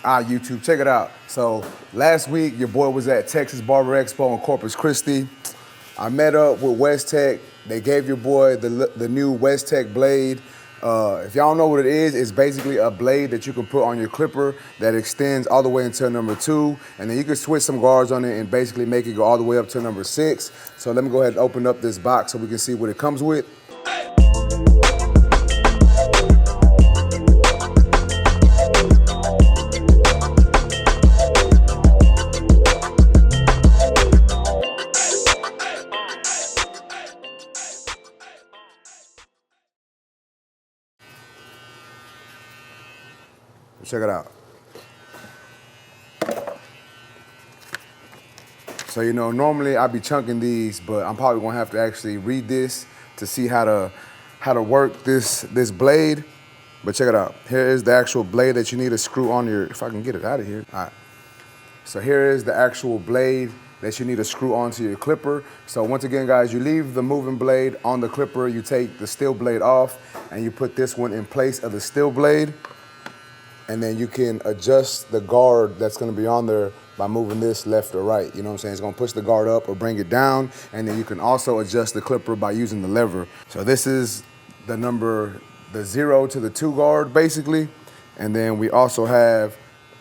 All right, YouTube, check it out. So last week, your boy was at Texas Barber Expo in Corpus Christi. I met up with Wezteck. They gave your boy the new Wezteck blade. If y'all don't know what it is, it's basically a blade that you can put on your clipper that extends all the way until number 2, and then you can switch some guards on it and basically make it go all the way up to number 6. So let me go ahead and open up this box so we can see what it comes with. Check it out. So, you know, normally I'd be chunking these, but I'm probably gonna have to actually read this to see how to work this blade. But check it out. Here is the actual blade that you need to screw on your, if I can get it out of here. All right. So here is the actual blade that you need to screw onto your clipper. So once again, guys, you leave the moving blade on the clipper, you take the steel blade off, and you put this one in place of the steel blade. And then you can adjust the guard that's gonna be on there by moving this left or right. You know what I'm saying? It's gonna push the guard up or bring it down. And then you can also adjust the clipper by using the lever. So this is the 0 to the 2 guard, basically. And then we also have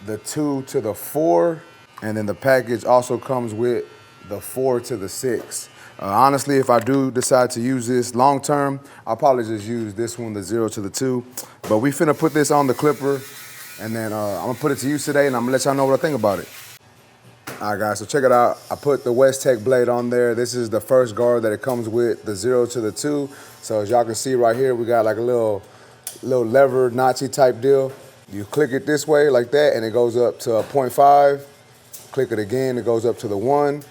the 2 to the 4. And then the package also comes with the 4 to the 6. Honestly, if I do decide to use this long term, I'll probably just use this one, the 0 to the 2. But we finna put this on the clipper. And then I'm gonna put it to use today, and I'm gonna let y'all know what I think about it. All right, guys, so check it out. I put the Wezteck blade on there. This is the first guard that it comes with, the 0 to the 2. So as y'all can see right here, we got like a little lever Nazi type deal. You click it this way like that, and it goes up to a 0.5. Click it again, it goes up to the 1.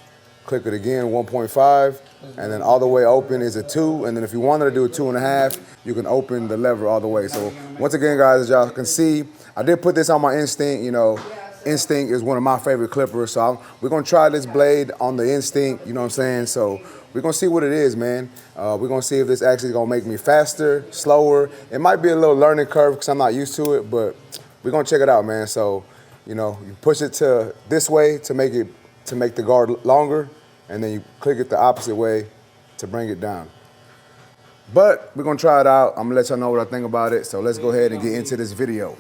Click it again, 1.5. And then all the way open is a 2. And then if you wanted to do a 2.5, you can open the lever all the way. So once again, guys, as y'all can see, I did put this on my Instinct. You know, Instinct is one of my favorite clippers. So we're gonna try this blade on the Instinct, you know what I'm saying? So we're gonna see what it is, man. We're gonna see if this actually gonna make me faster, slower. It might be a little learning curve because I'm not used to it, but we're gonna check it out, man. So, you know, you push it to this way to make the guard longer, and then you click it the opposite way to bring it down. But we're gonna try it out. I'm gonna let y'all know what I think about it. So let's go ahead and get into this video.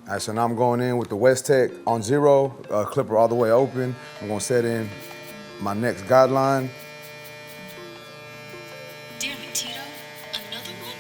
All right, so now I'm going in with the Wezteck on 0, clipper all the way open. I'm gonna set in my next guideline. Damn it, Tito. Another one?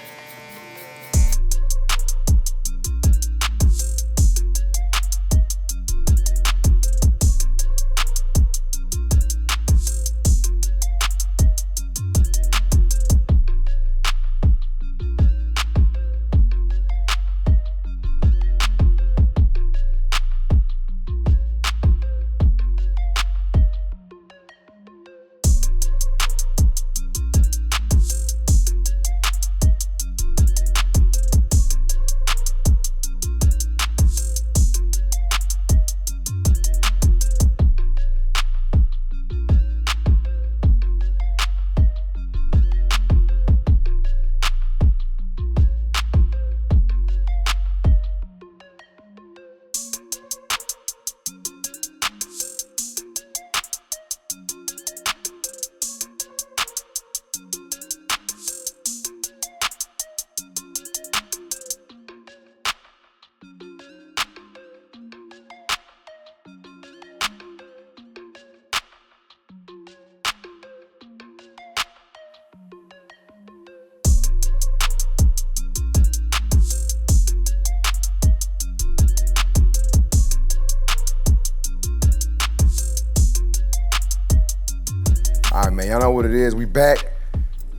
All right, man, y'all know what it is. We back.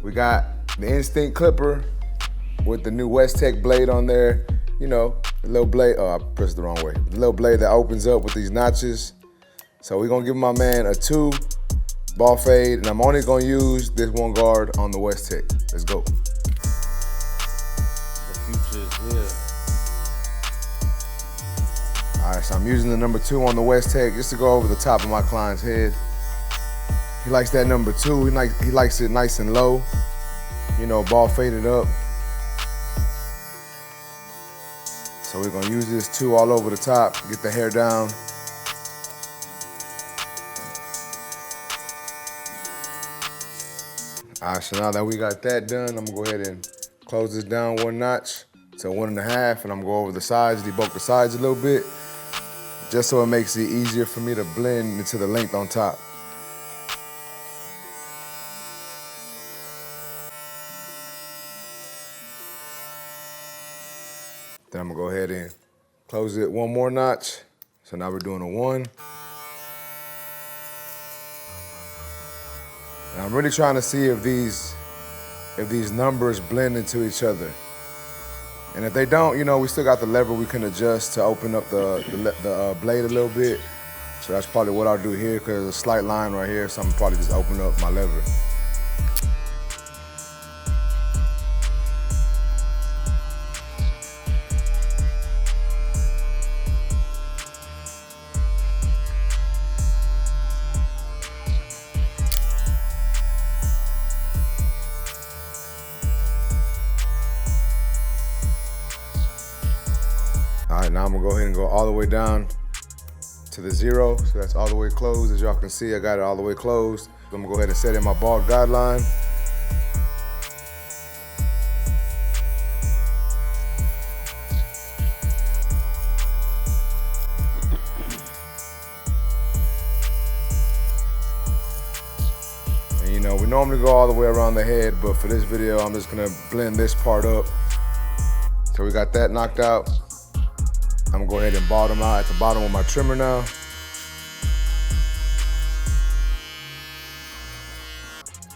We got the Instinct clipper with the new Wezteck blade on there. You know, the little blade, oh, I pressed the wrong way. The little blade that opens up with these notches. So we're gonna give my man a 2 ball fade, and I'm only gonna use this one guard on the Wezteck. Let's go. The future is here. All right, so I'm using the number 2 on the Wezteck just to go over the top of my client's head. He likes that number 2. He likes it nice and low, you know, ball faded up. So So we're gonna use this too all over the top, get the hair down. All right, so now that we got that done, I'm gonna go ahead and close this down 1 notch to 1.5, and I'm gonna go over the sides, debulk the sides a little bit, just so it makes it easier for me to blend into the length on top. Then I'm gonna go ahead and close it 1 more notch. So now we're doing a 1. And I'm really trying to see if these numbers blend into each other. And if they don't, you know, we still got the lever we can adjust to open up the blade a little bit. So that's probably what I'll do here, because there's a slight line right here, so I'm gonna probably just open up my lever. All right, now I'm gonna go ahead and go all the way down to the 0. So that's all the way closed. As y'all can see, I got it all the way closed. I'm gonna go ahead and set in my bald guideline. And you know, we normally go all the way around the head, but for this video, I'm just gonna blend this part up. So we got that knocked out. I'm gonna go ahead and bottom out at the bottom with my trimmer now.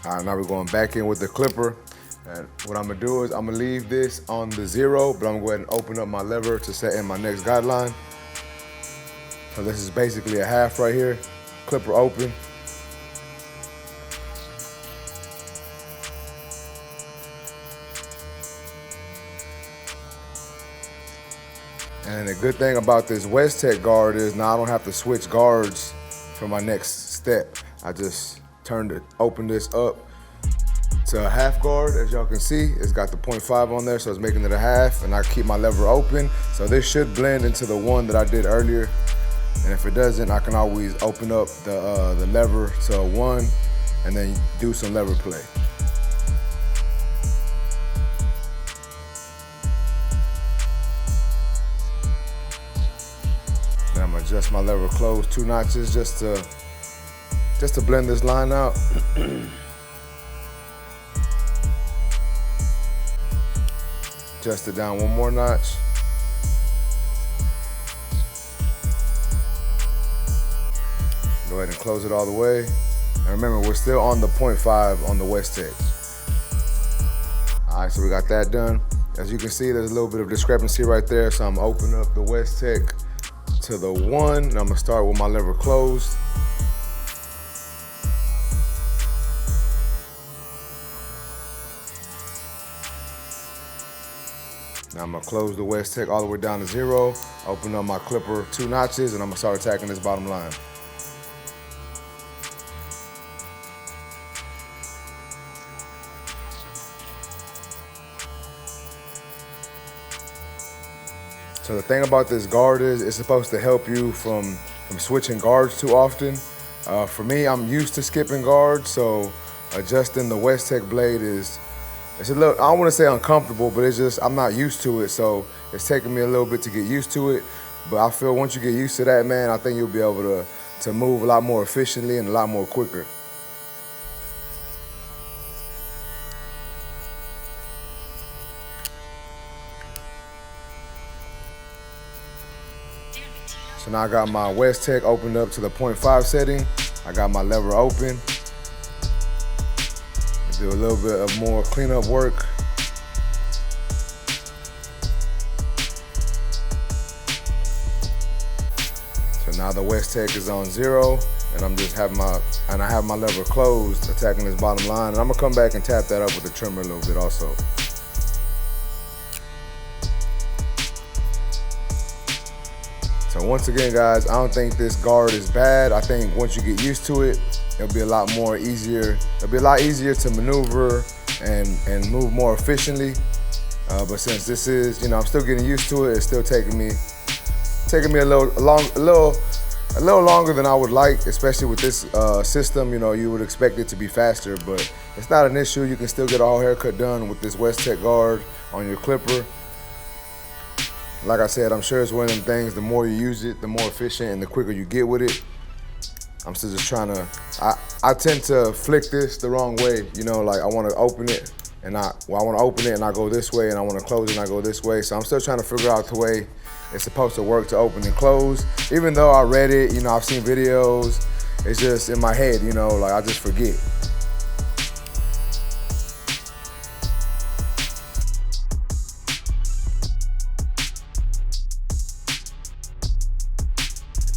All right, now we're going back in with the clipper. And what I'm gonna do is I'm gonna leave this on the 0, but I'm gonna go ahead and open up my lever to set in my next guideline. So this is basically a half right here, clipper open. And the good thing about this Wezteck guard is now I don't have to switch guards for my next step. I just open this up to a half guard. As y'all can see, it's got the 0.5 on there, so it's making it a half, and I keep my lever open. So this should blend into the 1 that I did earlier. And if it doesn't, I can always open up the lever to a 1 and then do some lever play. Then I'm gonna adjust my lever close 2 notches just to blend this line out. Adjust it down 1 more notch. Go ahead and close it all the way. And remember, we're still on the 0.5 on the Wezteck. All right, so we got that done. As you can see, there's a little bit of discrepancy right there, so I'm opening up the Wezteck to the 1, and I'm gonna start with my lever closed. Now I'm gonna close the Wezteck all the way down to 0, open up my clipper 2 notches, and I'm gonna start attacking this bottom line. So the thing about this guard is it's supposed to help you from switching guards too often. For me, I'm used to skipping guards, so adjusting the Wezteck blade it's a little, I don't want to say uncomfortable, but it's just, I'm not used to it, so it's taking me a little bit to get used to it. But I feel once you get used to that, man, I think you'll be able to move a lot more efficiently and a lot more quicker. So now I got my Wezteck opened up to the 0.5 setting. I got my lever open. Do a little bit of more cleanup work. So now the Wezteck is on 0, and I have my lever closed, attacking this bottom line. And I'm gonna come back and tap that up with the trimmer a little bit also. So once again, guys, I don't think this guard is bad. I think once you get used to it, it'll be a lot more easier. It'll be a lot easier to maneuver and move more efficiently. But since this is, I'm still getting used to it. It's still taking me a little longer than I would like, especially with this system. You would expect it to be faster, but it's not an issue. You can still get a whole haircut done with this Wezteck guard on your clipper. Like I said, I'm sure it's one of them things, the more you use it, the more efficient and the quicker you get with it. I'm still just trying to, I tend to flick this the wrong way, like I want to open it and I want to open it and I go this way, and I want to close it and I go this way. So I'm still trying to figure out the way it's supposed to work to open and close. Even though I read it, I've seen videos, it's just in my head, like I just forget.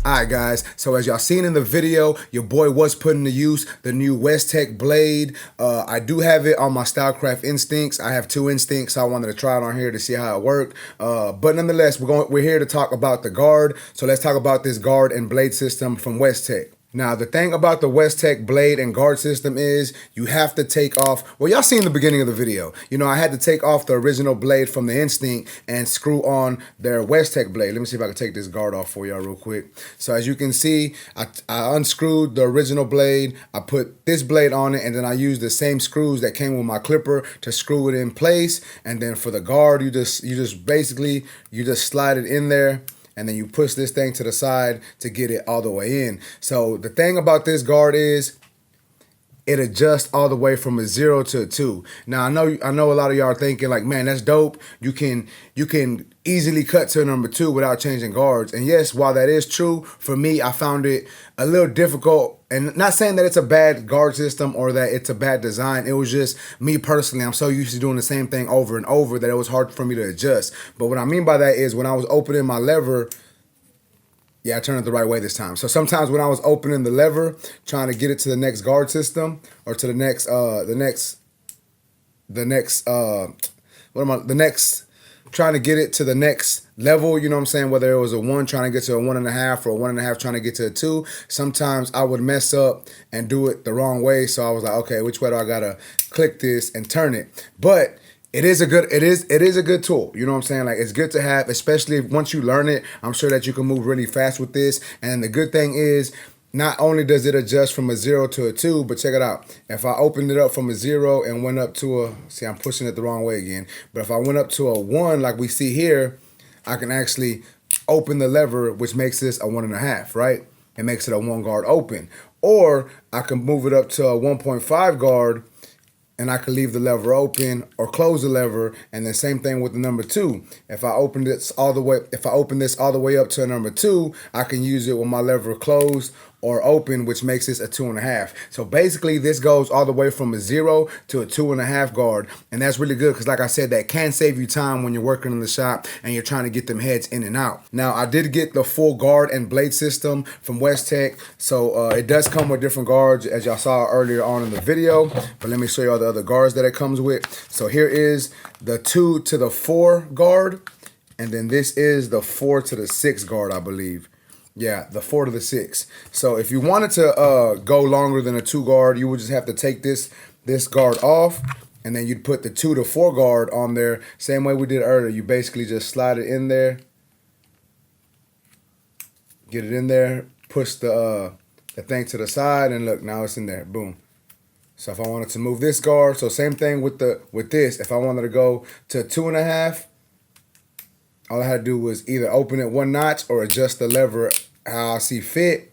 Alright guys, so as y'all seen in the video, your boy was putting to use the new Wezteck blade. I do have it on my Stylecraft Instincts. I have 2 Instincts, so I wanted to try it on here to see how it worked. But nonetheless, we're here to talk about the guard. So let's talk about this guard and blade system from Wezteck. Now, the thing about the Wezteck blade and guard system is you have to take off, well, y'all seen the beginning of the video. I had to take off the original blade from the Instinct and screw on their Wezteck blade. Let me see if I can take this guard off for y'all real quick. So as you can see, I unscrewed the original blade, I put this blade on it, and then I used the same screws that came with my clipper to screw it in place. And then for the guard, you just slide it in there, and then you push this thing to the side to get it all the way in. So the thing about this guard is it adjusts all the way from a 0 to a 2. Now I know a lot of y'all are thinking like, man, that's dope. You can easily cut to a number 2 without changing guards. And yes, while that is true, for me, I found it a little difficult. And not saying that it's a bad guard system or that it's a bad design. It was just me personally. I'm so used to doing the same thing over and over that it was hard for me to adjust. But what I mean by that is when I was opening my lever, yeah, I turned it the right way this time. So sometimes when I was opening the lever, trying to get it to the next guard system or to the next trying to get it to the next level, you know what I'm saying? Whether it was a 1 trying to get to a 1.5 or a 1.5 trying to get to a 2, sometimes I would mess up and do it the wrong way. So I was like, okay, which way do I gotta click this and turn it? But it is a good tool. You know what I'm saying? Like, it's good to have, especially once you learn it. I'm sure that you can move really fast with this. And the good thing is, not only does it adjust from a 0 to a 2, but check it out. If I opened it up from a 0 and went up to a, see, I'm pushing it the wrong way again. But if I went up to a 1, like we see here, I can actually open the lever, which makes this a 1.5, right? It makes it a 1 guard open. Or I can move it up to a 1.5 guard, and I can leave the lever open or close the lever, and then same thing with the number 2. If I open this all the way up to a number 2, I can use it with my lever closed or open, which makes this a 2.5. So basically this goes all the way from a 0 to a 2.5 guard. And that's really good because like I said, that can save you time when you're working in the shop and you're trying to get them heads in and out. Now I did get the full guard and blade system from Wezteck. So it does come with different guards as y'all saw earlier on in the video. But let me show you all the other guards that it comes with. So here is the 2 to the 4 guard. And then this is the 4 to the 6 guard, I believe. Yeah, the 4 to the 6. So if you wanted to go longer than a 2 guard, you would just have to take this guard off, and then you'd put the 2 to 4 guard on there. Same way we did earlier. You basically just slide it in there, get it in there, push the thing to the side, and look, now it's in there. Boom. So if I wanted to move this guard, so same thing with this. If I wanted to go to 2.5. all I had to do was either open it 1 notch or adjust the lever how I see fit.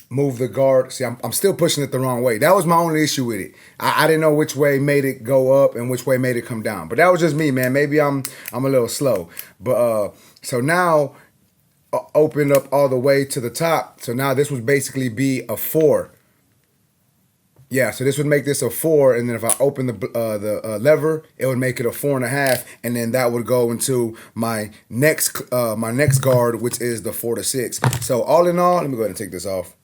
Move the guard. See, I'm still pushing it the wrong way. That was my only issue with it. I didn't know which way made it go up and which way made it come down. But that was just me, man. Maybe I'm a little slow. But so now open up all the way to the top. So now this would basically be a 4. Yeah, so this would make this a 4, and then if I open the lever, it would make it a 4.5, and then that would go into my next guard, which is the 4 to 6. So all in all, let me go ahead and take this off.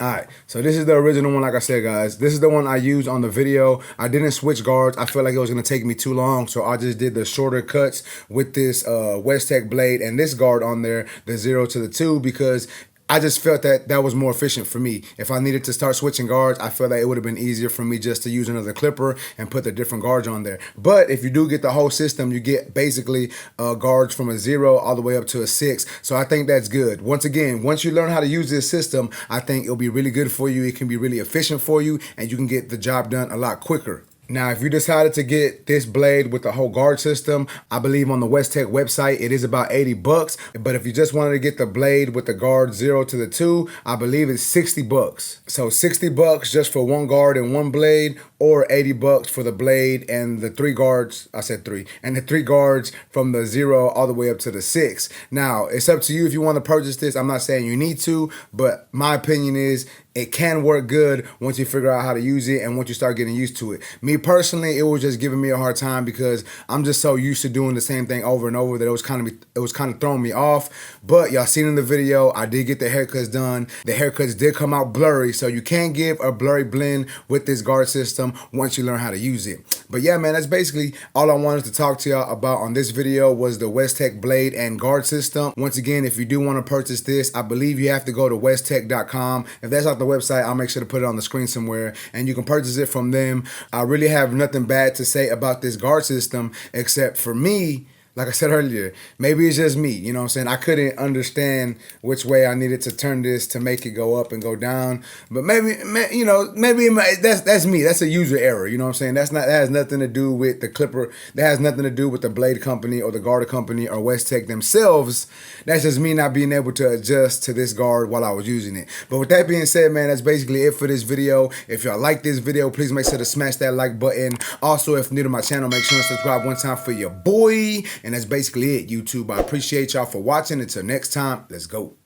All right, so this is the original one, like I said, guys. This is the one I used on the video. I didn't switch guards. I felt like it was going to take me too long, so I just did the shorter cuts with this Wezteck blade and this guard on there, the 0 to the 2, because I just felt that that was more efficient for me. If I needed to start switching guards, I felt that it would have been easier for me just to use another clipper and put the different guards on there. But if you do get the whole system, you get basically guards from a 0 all the way up to a 6. So I think that's good. Once again, once you learn how to use this system, I think it'll be really good for you. It can be really efficient for you, and you can get the job done a lot quicker. Now, if you decided to get this blade with the whole guard system, I believe on the Wezteck website, it is about $80. But if you just wanted to get the blade with the guard 0 to the 2, I believe it's $60. So $60 just for one guard and one blade, or $80 for the blade and the 3 guards. I said 3, and the 3 guards from the 0 all the way up to the 6. Now, it's up to you if you want to purchase this. I'm not saying you need to, but my opinion is it can work good once you figure out how to use it and once you start getting used to it. Me personally, it was just giving me a hard time because I'm just so used to doing the same thing over and over that it was kind of throwing me off. But y'all seen in the video, I did get the haircuts done. The haircuts did come out blurry, so you can give a blurry blend with this guard system once you learn how to use it. But yeah, man, that's basically all I wanted to talk to y'all about on this video was the Wezteck blade and guard system. Once again, if you do want to purchase this, I believe you have to go to wezteck.com. If that's not the website, I'll make sure to put it on the screen somewhere, and you can purchase it from them. I really have nothing bad to say about this guard system, except for me, like I said earlier, maybe it's just me, you know what I'm saying? I couldn't understand which way I needed to turn this to make it go up and go down. But maybe, you know, maybe that's me. That's a user error, you know what I'm saying? That has nothing to do with the clipper. That has nothing to do with the blade company or the guard company or Wezteck themselves. That's just me not being able to adjust to this guard while I was using it. But with that being said, man, that's basically it for this video. If y'all like this video, please make sure to smash that like button. Also, if new to my channel, make sure to subscribe one time for your boy. And that's basically it, YouTube. I appreciate y'all for watching. Until next time, let's go.